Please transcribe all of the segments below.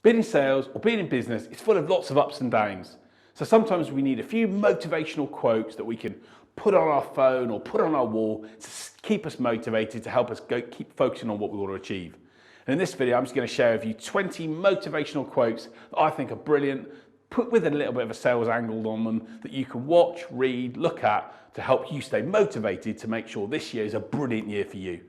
Being in sales or being in business is full of lots of ups and downs. So sometimes we need a few motivational quotes that we can put on our phone or put on our wall to keep us motivated, to help us keep focusing on what we want to achieve. And in this video, I'm just going to share with you 20 motivational quotes that I think are brilliant, put with a little bit of a sales angle on them, that you can watch, read, look at to help you stay motivated to make sure this year is a brilliant year for you.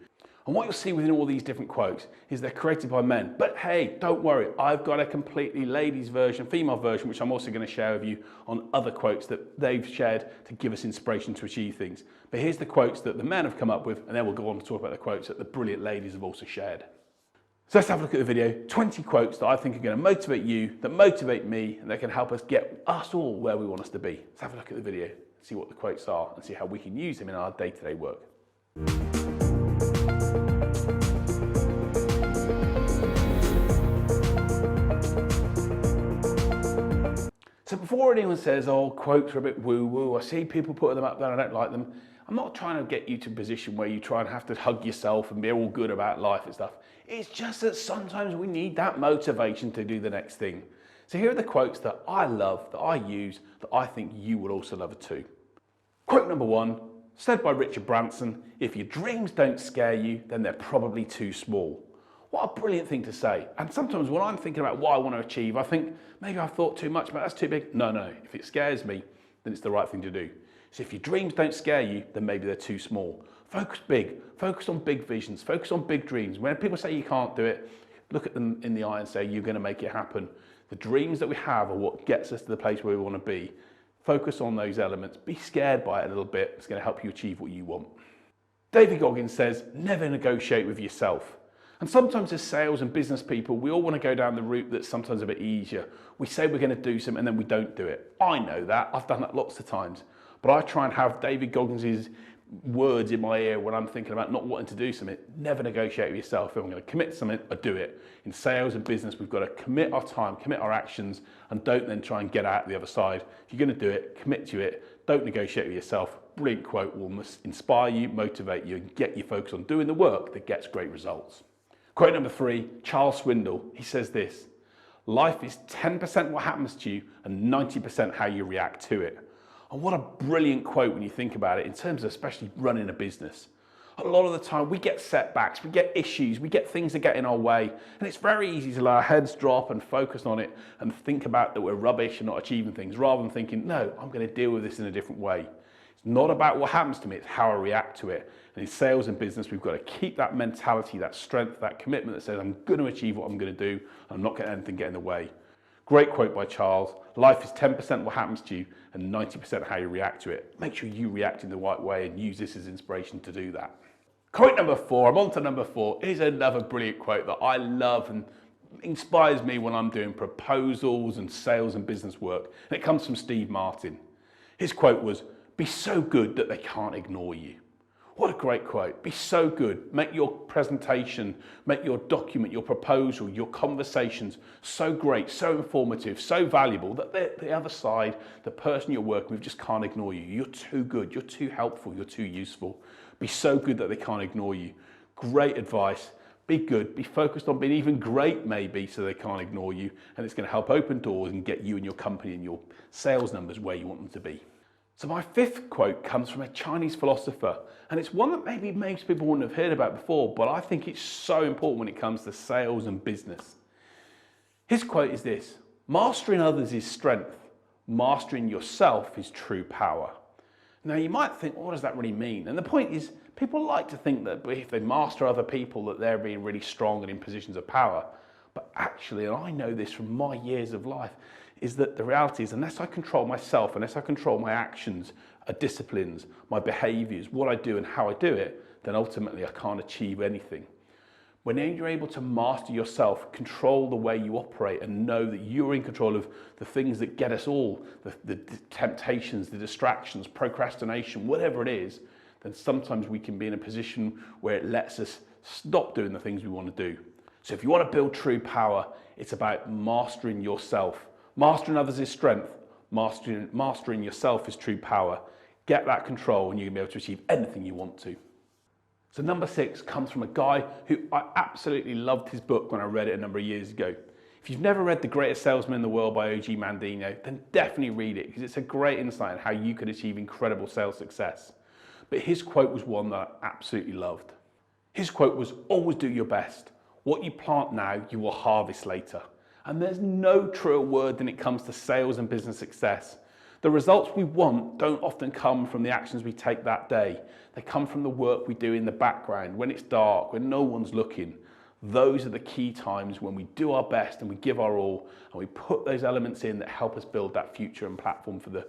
And what you'll see within all these different quotes is they're created by men. But hey, don't worry, I've got a completely ladies version, female version, which I'm also going to share with you on other quotes that they've shared to give us inspiration to achieve things. But here's the quotes that the men have come up with, and then we'll go on to talk about the quotes that the brilliant ladies have also shared. So let's have a look at the video. 20 quotes that I think are going to motivate you, that motivate me, and that can help us get us all where we want us to be. Let's have a look at the video, see what the quotes are, and see how we can use them in our day-to-day work. So before anyone says, oh, quotes are a bit woo-woo, I see people putting them up there, I don't like them. I'm not trying to get you to a position where you try and have to hug yourself and be all good about life and stuff. It's just that sometimes we need that motivation to do the next thing. So here are the quotes that I love, that I use, that I think you would also love too. Quote number 1, said by Richard Branson, if your dreams don't scare you, then they're probably too small. What a brilliant thing to say. And sometimes when I'm thinking about what I want to achieve, I think, maybe I've thought too much, but that's too big. No, if it scares me, then it's the right thing to do. So if your dreams don't scare you, then maybe they're too small. Focus big, focus on big visions, focus on big dreams. When people say you can't do it, look at them in the eye and say, you're going to make it happen. The dreams that we have are what gets us to the place where we want to be. Focus on those elements, be scared by it a little bit. It's going to help you achieve what you want. David Goggins says, never negotiate with yourself. And sometimes as sales and business people, we all want to go down the route that's sometimes a bit easier. We say we're going to do something and then we don't do it. I know that, I've done that lots of times. But I try and have David Goggins' words in my ear when I'm thinking about not wanting to do something. Never negotiate with yourself. If I'm going to commit to something, I do it. In sales and business, we've got to commit our time, commit our actions, and don't then try and get out the other side. If you're going to do it, commit to it. Don't negotiate with yourself. Brilliant quote will inspire you, motivate you, and get you focused on doing the work that gets great results. Quote number 3, Charles Swindoll. He says this, life is 10% what happens to you and 90% how you react to it. And what a brilliant quote when you think about it, in terms of especially running a business. A lot of the time we get setbacks, we get issues, we get things that get in our way, and it's very easy to let our heads drop and focus on it and think about that we're rubbish and not achieving things, rather than thinking, no, I'm going to deal with this in a different way. It's not about what happens to me, it's how I react to it. And in sales and business, we've got to keep that mentality, that strength, that commitment that says, I'm going to achieve what I'm going to do, and I'm not going to let anything get in the way. Great quote by Charles. Life is 10% what happens to you and 90% how you react to it. Make sure you react in the right way and use this as inspiration to do that. Quote number 4, I'm on to number 4, is another brilliant quote that I love and inspires me when I'm doing proposals and sales and business work. And it comes from Steve Martin. His quote was, be so good that they can't ignore you. What a great quote. Be so good. Make your presentation, make your document, your proposal, your conversations so great, so informative, so valuable that the other side, the person you're working with, just can't ignore you. You're too good. You're too helpful. You're too useful. Be so good that they can't ignore you. Great advice. Be good. Be focused on being even great, maybe, so they can't ignore you. And it's going to help open doors and get you and your company and your sales numbers where you want them to be. So my 5th quote comes from a Chinese philosopher, and it's one that maybe most people wouldn't have heard about before, but I think it's so important when it comes to sales and business. His quote is this, mastering others is strength, mastering yourself is true power. Now you might think, well, what does that really mean? And the point is, people like to think that if they master other people, that they're being really strong and in positions of power. But actually, and I know this from my years of life, is that the reality is unless I control myself, unless I control my actions, disciplines, my behaviors, what I do and how I do it, then ultimately I can't achieve anything. When you're able to master yourself, control the way you operate and know that you're in control of the things that get us all, the temptations, the distractions, procrastination, whatever it is, then sometimes we can be in a position where it lets us stop doing the things we want to do. So if you want to build true power, it's about mastering yourself. Mastering others is strength. Mastering yourself is true power. Get that control and you can be able to achieve anything you want to. So number 6 comes from a guy who I absolutely loved his book when I read it a number of years ago. If you've never read The Greatest Salesman in the World by OG Mandino, then definitely read it because it's a great insight on how you can achieve incredible sales success. But his quote was one that I absolutely loved. His quote was, always do your best. What you plant now, you will harvest later. And there's no truer word than it comes to sales and business success. The results we want don't often come from the actions we take that day. They come from the work we do in the background, when it's dark, when no one's looking. Those are the key times when we do our best and we give our all and we put those elements in that help us build that future and platform for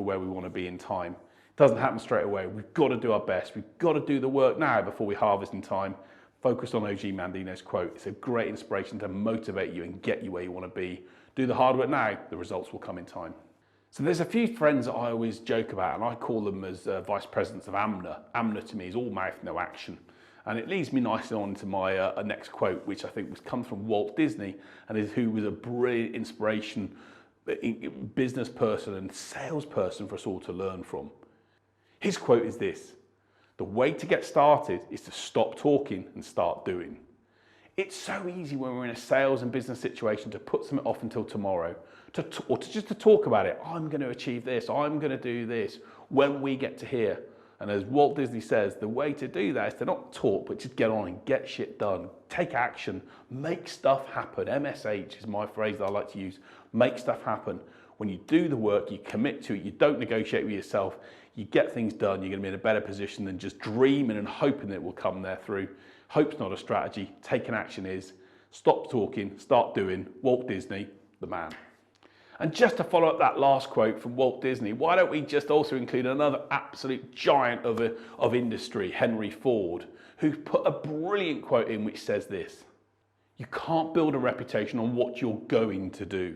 where we want to be in time. It doesn't happen straight away. We've got to do our best. We've got to do the work now before we harvest in time. Focus on OG Mandino's quote. It's a great inspiration to motivate you and get you where you want to be. Do the hard work now, the results will come in time. So there's a few friends that I always joke about, and I call them as vice presidents of AMNA. AMNA to me is all mouth, no action. And it leads me nicely on to my next quote, which I think comes from Walt Disney, and who was a brilliant inspiration, business person and salesperson for us all to learn from. His quote is this: the way to get started is to stop talking and start doing. It's so easy when we're in a sales and business situation to put something off until tomorrow, or just to talk about it. I'm going to achieve this, I'm going to do this, when we get to here. And as Walt Disney says, the way to do that is to not talk, but just get on and get shit done. Take action, make stuff happen. MSH is my phrase that I like to use. Make stuff happen. When you do the work, you commit to it, you don't negotiate with yourself, you get things done, you're going to be in a better position than just dreaming and hoping that it will come there through. Hope's not a strategy, taking action is. Stop talking, start doing. Walt Disney, the man. And just to follow up that last quote from Walt Disney, why don't we just also include another absolute giant of industry, Henry Ford, who put a brilliant quote in which says this: you can't build a reputation on what you're going to do.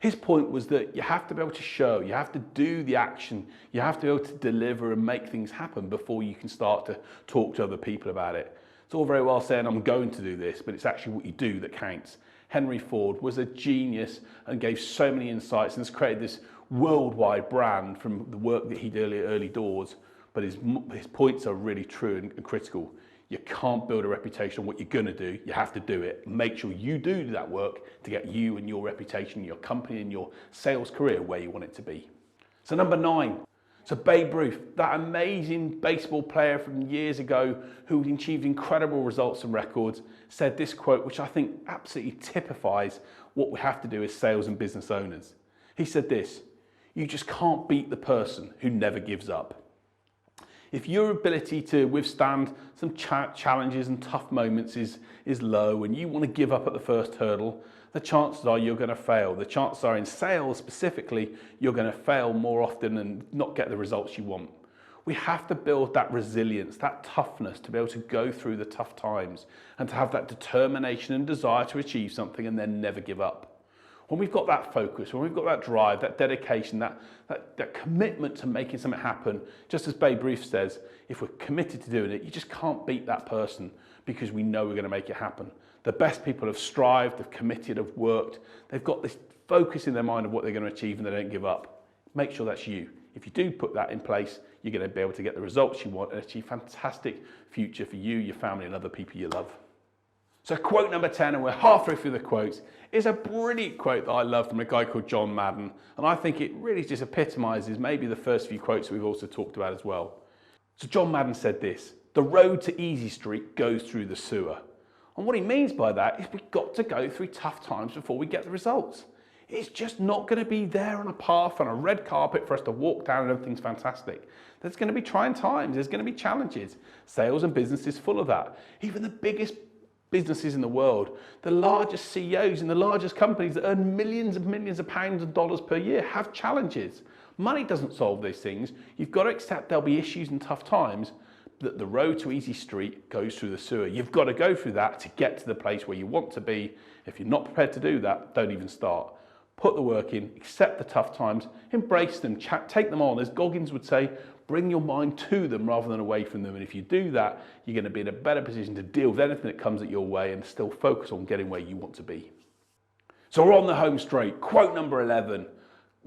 His point was that you have to be able to show, you have to do the action, you have to be able to deliver and make things happen before you can start to talk to other people about it. It's all very well saying I'm going to do this, but it's actually what you do that counts. Henry Ford was a genius and gave so many insights and has created this worldwide brand from the work that he did early doors. But his points are really true and critical. You can't build a reputation on what you're going to do. You have to do it. Make sure you do that work to get you and your reputation, your company and your sales career where you want it to be. So number 9. So Babe Ruth, that amazing baseball player from years ago who achieved incredible results and records, said this quote, which I think absolutely typifies what we have to do as sales and business owners. He said this: you just can't beat the person who never gives up. If your ability to withstand some challenges and tough moments is low and you want to give up at the first hurdle, the chances are you're going to fail. The chances are in sales specifically, you're going to fail more often and not get the results you want. We have to build that resilience, that toughness to be able to go through the tough times and to have that determination and desire to achieve something and then never give up. When we've got that focus, when we've got that drive, that dedication, that commitment to making something happen, just as Babe Ruth says, if we're committed to doing it, you just can't beat that person because we know we're going to make it happen. The best people have strived, have committed, have worked. They've got this focus in their mind of what they're going to achieve and they don't give up. Make sure that's you. If you do put that in place, you're going to be able to get the results you want and achieve a fantastic future for you, your family and other people you love. So quote number 10, and we're halfway through the quotes, is a brilliant quote that I love from a guy called John Madden. And I think it really just epitomizes maybe the first few quotes that we've also talked about as well. So John Madden said this: the road to Easy Street goes through the sewer. And what he means by that is we've got to go through tough times before we get the results. It's just not going to be there on a path, on a red carpet for us to walk down and everything's fantastic. There's going to be trying times, there's going to be challenges. Sales and business is full of that. Even the biggest businesses in the world, the largest CEOs in the largest companies that earn millions of pounds and dollars per year have challenges. Money doesn't solve those things. You've got to accept there'll be issues and tough times, that the road to Easy Street goes through the sewer. You've got to go through that to get to the place where you want to be. If you're not prepared to do that, don't even start. Put the work in, accept the tough times, embrace them, take them on. As Goggins would say, bring your mind to them rather than away from them. And if you do that, you're going to be in a better position to deal with anything that comes at your way and still focus on getting where you want to be. So we're on the home straight. Quote number 11,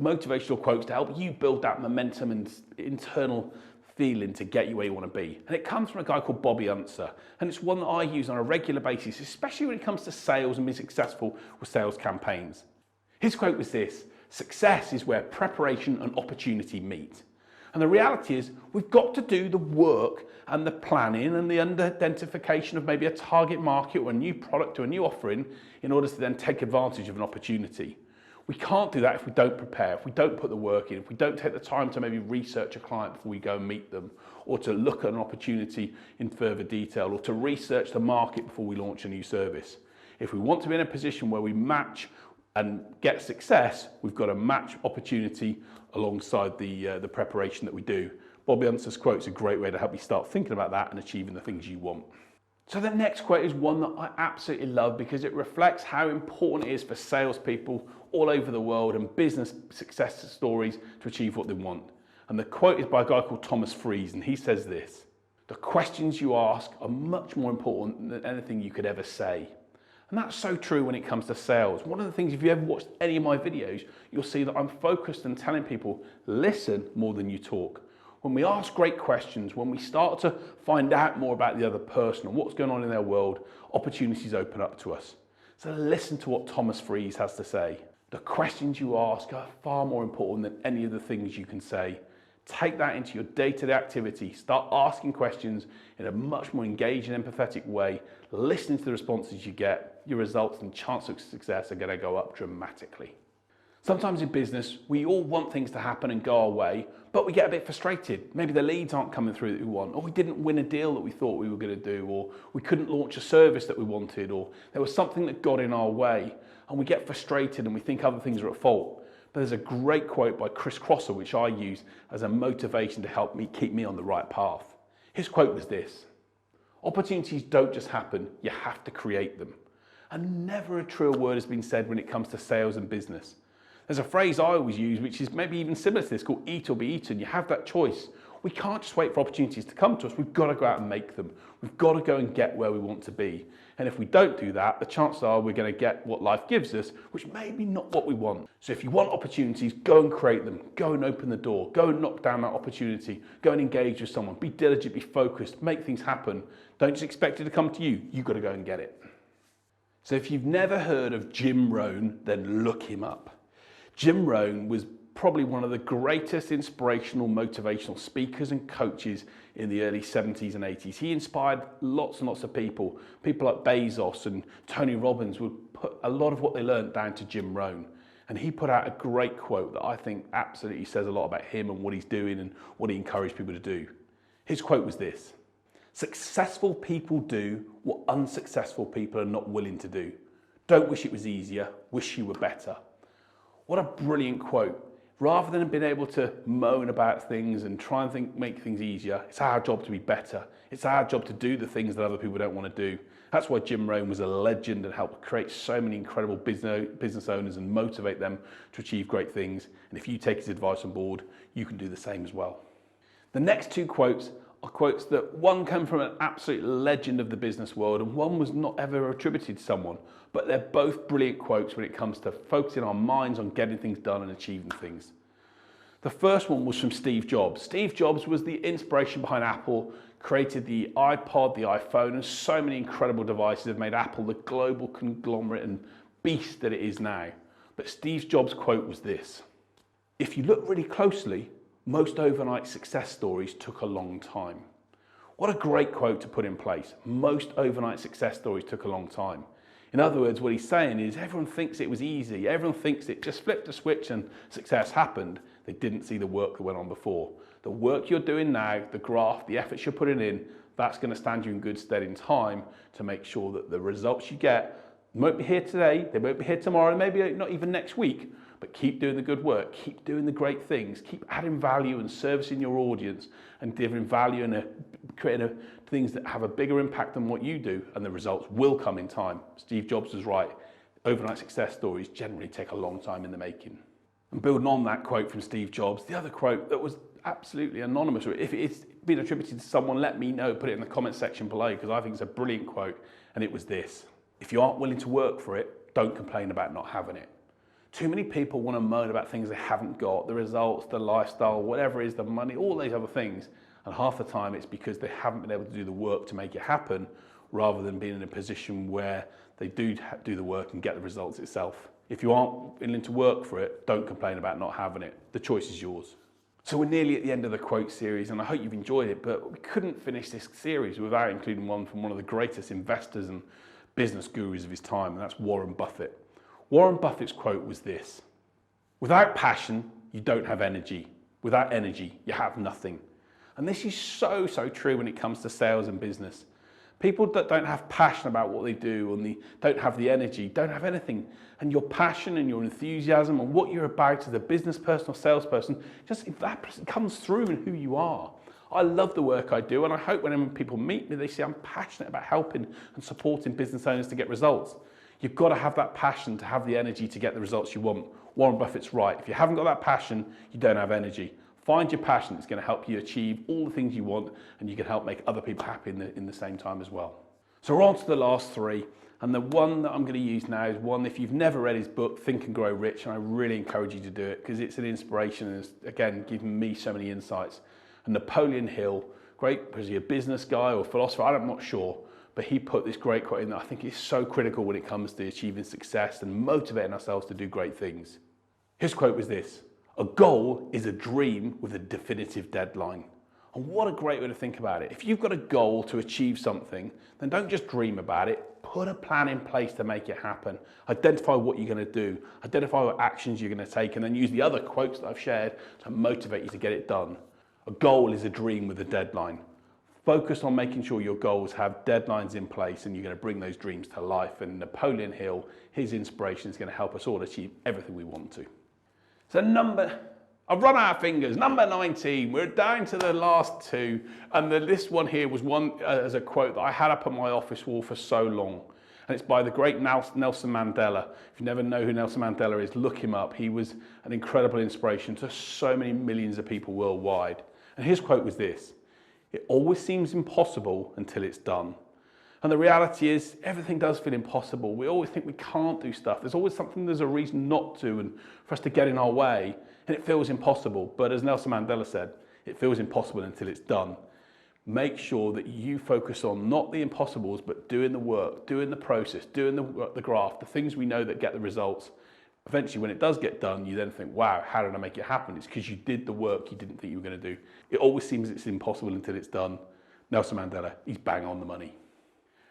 motivational quotes to help you build that momentum and internal feeling to get you where you want to be. And it comes from a guy called UNSER. And it's one that I use on a regular basis, especially when it comes to sales and being successful with sales campaigns. His quote was this: "Success is where preparation and opportunity meet." And the reality is we've got to do the work and the planning and the identification of maybe a target market or a new product or a new offering in order to then take advantage of an opportunity. We can't do that if we don't prepare, if we don't put the work in, if we don't take the time to maybe research a client before we go and meet them, or to look at an opportunity in further detail, or to research the market before we launch a new service. If we want to be in a position where we match and get success, we've got to match opportunity alongside the preparation that we do. UNSER's quote is a great way to help you start thinking about that and achieving the things you want. So the next quote is one that I absolutely love because it reflects how important it is for salespeople all over the world and business success stories to achieve what they want. And the quote is by a guy called Thomas FREESE, and he says this: "The questions you ask are much more important than anything you could ever say." And that's so true when it comes to sales. One of the things, if you ever watched any of my videos, you'll see that I'm focused on telling people, listen more than you talk. When we ask great questions, when we start to find out more about the other person and what's going on in their world, opportunities open up to us. So listen to what Thomas FREESE has to say. The questions you ask are far more important than any of the things you can say. Take that into your day-to-day activity. Start asking questions in a much more engaged and empathetic way. Listening to the responses you get, your results and chance of success are going to go up dramatically. Sometimes in business, we all want things to happen and go our way, but we get a bit frustrated. Maybe the leads aren't coming through that we want, or we didn't win a deal that we thought we were going to do, or we couldn't launch a service that we wanted, or there was something that got in our way, and we get frustrated and we think other things are at fault. But there's a great quote by Chris Crosser, which I use as a motivation to help me keep me on the right path. His quote was this: "Opportunities don't just happen, you have to create them." And never a truer word has been said when it comes to sales and business. There's a phrase I always use, which is maybe even similar to this, called eat or be eaten. You have that choice. We can't just wait for opportunities to come to us. We've got to go out and make them. We've got to go and get where we want to be. And if we don't do that, the chances are we're going to get what life gives us, which may be not what we want. So if you want opportunities, go and create them. Go and open the door. Go and knock down that opportunity. Go and engage with someone. Be diligent, be focused, make things happen. Don't just expect it to come to you. You've got to go and get it. So if you've never heard of Jim Rohn, then look him up. Jim Rohn was probably one of the greatest inspirational, motivational speakers and coaches in the early 70s and 80s. He inspired lots and lots of people. People like Bezos and Tony Robbins would put a lot of what they learned down to Jim Rohn. And he put out a great quote that I think absolutely says a lot about him and what he's doing and what he encouraged people to do. His quote was this: "Successful people do what unsuccessful people are not willing to do. Don't wish it was easier, wish you were better." What a brilliant quote. Rather than being able to moan about things and try and make things easier, it's our job to be better. It's our job to do the things that other people don't want to do. That's why Jim Rohn was a legend and helped create so many incredible business owners and motivate them to achieve great things. And if you take his advice on board, you can do the same as well. The next two quotes are quotes that one come from an absolute legend of the business world and one was not ever attributed to someone, but they're both brilliant quotes when it comes to focusing our minds on getting things done and achieving things. The first one was from Steve Jobs. Steve Jobs was the inspiration behind Apple, created the iPod, the iPhone, and so many incredible devices have made Apple the global conglomerate and beast that it is now. But Steve Jobs' quote was this: "If you look really closely, most overnight success stories took a long time." What a great quote to put in place. Most overnight success stories took a long time. In other words, what he's saying is everyone thinks it was easy. Everyone thinks it just flipped a switch and success happened. They didn't see the work that went on before. The work you're doing now, the graft, the efforts you're putting in, that's going to stand you in good stead in time to make sure that the results you get won't be here today, they won't be here tomorrow, maybe not even next week, but keep doing the good work, keep doing the great things, keep adding value and servicing your audience and giving value and creating things that have a bigger impact than what you do, and the results will come in time. Steve Jobs was right. Overnight success stories generally take a long time in the making. And building on that quote from Steve Jobs, the other quote that was absolutely anonymous, if it's been attributed to someone, let me know, put it in the comment section below, because I think it's a brilliant quote, and it was this: "If you aren't willing to work for it, don't complain about not having it." Too many people want to moan about things they haven't got, the results, the lifestyle, whatever it is, the money, all these other things. And half the time it's because they haven't been able to do the work to make it happen, rather than being in a position where they do the work and get the results itself. If you aren't willing to work for it, don't complain about not having it. The choice is yours. So we're nearly at the end of the quote series, and I hope you've enjoyed it, but we couldn't finish this series without including one from one of the greatest investors and business gurus of his time, and that's Warren Buffett. Warren Buffett's quote was this: "Without passion, you don't have energy. Without energy, you have nothing." And this is so, so true when it comes to sales and business. People that don't have passion about what they do and don't have the energy, don't have anything. And your passion and your enthusiasm and what you're about as a business person or salesperson, just comes through in who you are. I love the work I do, and I hope when people meet me, they see I'm passionate about helping and supporting business owners to get results. You've got to have that passion to have the energy to get the results you want. Warren Buffett's right. If you haven't got that passion, you don't have energy. Find your passion. It's going to help you achieve all the things you want, and you can help make other people happy in the same time as well. So we're on to the last three, and the one that I'm going to use now is one, if you've never read his book, Think and Grow Rich, and I really encourage you to do it because it's an inspiration and it's, again, given me so many insights. And Napoleon Hill, great, was he a business guy or philosopher? I'm not sure, but he put this great quote in that I think is so critical when it comes to achieving success and motivating ourselves to do great things. His quote was this: "A goal is a dream with a definitive deadline." And what a great way to think about it. If you've got a goal to achieve something, then don't just dream about it. Put a plan in place to make it happen. Identify what you're going to do. Identify what actions you're going to take, and then use the other quotes that I've shared to motivate you to get it done. A goal is a dream with a deadline. Focus on making sure your goals have deadlines in place, and you're going to bring those dreams to life. And Napoleon Hill, his inspiration is going to help us all achieve everything we want to. So I've run out of fingers. Number 19, we're down to the last two. And this one here was one as a quote that I had up on my office wall for so long. And it's by the great Nelson Mandela. If you never know who Nelson Mandela is, look him up. He was an incredible inspiration to so many millions of people worldwide. And his quote was this: "It always seems impossible until it's done." And the reality is, everything does feel impossible. We always think we can't do stuff. There's always something, there's a reason not to, and for us to get in our way, and it feels impossible. But as Nelson Mandela said, it feels impossible until it's done. Make sure that you focus on not the impossibles, but doing the work, doing the process, doing the graft, the things we know that get the results. Eventually, when it does get done, you then think, wow, how did I make it happen? It's because you did the work you didn't think you were going to do. It always seems it's impossible until it's done. Nelson Mandela, he's bang on the money.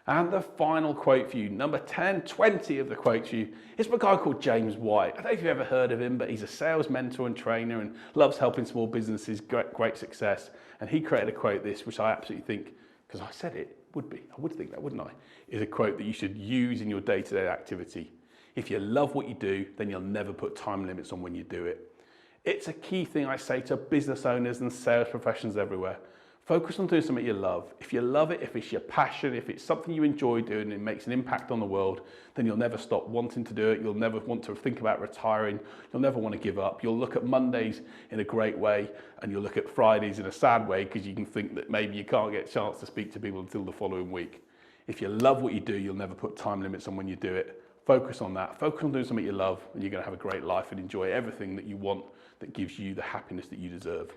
And the final quote for you, number 10, 20 of the quotes for you, is from a guy called James White. I don't know if you've ever heard of him, but he's a sales mentor and trainer and loves helping small businesses get great success. And he created a quote, this, which I absolutely think, because I said it, would be, I would think that, wouldn't I? Is a quote that you should use in your day-to-day activity. If you love what you do, then you'll never put time limits on when you do it. It's a key thing I say to business owners and sales professionals everywhere. Focus on doing something you love. If you love it, if it's your passion, if it's something you enjoy doing and it makes an impact on the world, then you'll never stop wanting to do it. You'll never want to think about retiring. You'll never want to give up. You'll look at Mondays in a great way, and you'll look at Fridays in a sad way because you can think that maybe you can't get a chance to speak to people until the following week. If you love what you do, you'll never put time limits on when you do it. Focus on that. Focus on doing something you love, and you're going to have a great life and enjoy everything that you want that gives you the happiness that you deserve.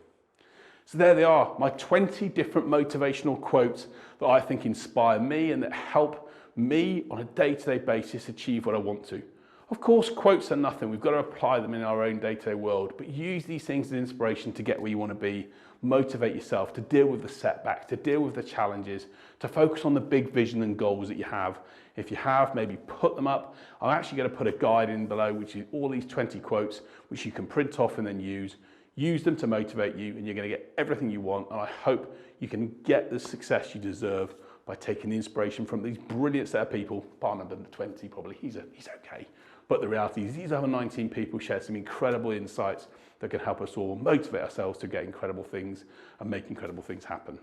So there they are, my 20 different motivational quotes that I think inspire me and that help me on a day-to-day basis achieve what I want to. Of course, quotes are nothing. We've got to apply them in our own day-to-day world, but use these things as inspiration to get where you want to be. Motivate yourself to deal with the setbacks, to deal with the challenges, to focus on the big vision and goals that you have. If you have, maybe put them up. I'm actually going to put a guide in below, which is all these 20 quotes, which you can print off and then use. Use them to motivate you, and you're going to get everything you want. And I hope you can get the success you deserve by taking the inspiration from these brilliant set of people. Bar number 20, probably. He's okay. But the reality is these other 19 people shared some incredible insights that can help us all motivate ourselves to get incredible things and make incredible things happen.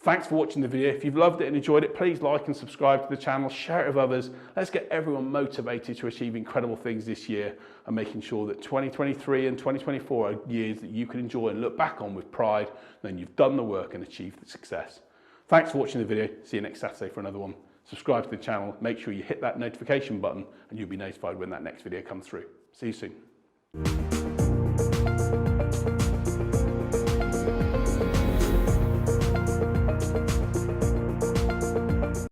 Thanks for watching the video. If you've loved it and enjoyed it, please like and subscribe to the channel, share it with others. Let's get everyone motivated to achieve incredible things this year and making sure that 2023 and 2024 are years that you can enjoy and look back on with pride, then you've done the work and achieved the success. Thanks for watching the video. See you next Saturday for another one. Subscribe to the channel, make sure you hit that notification button and you'll be notified when that next video comes through. See you soon.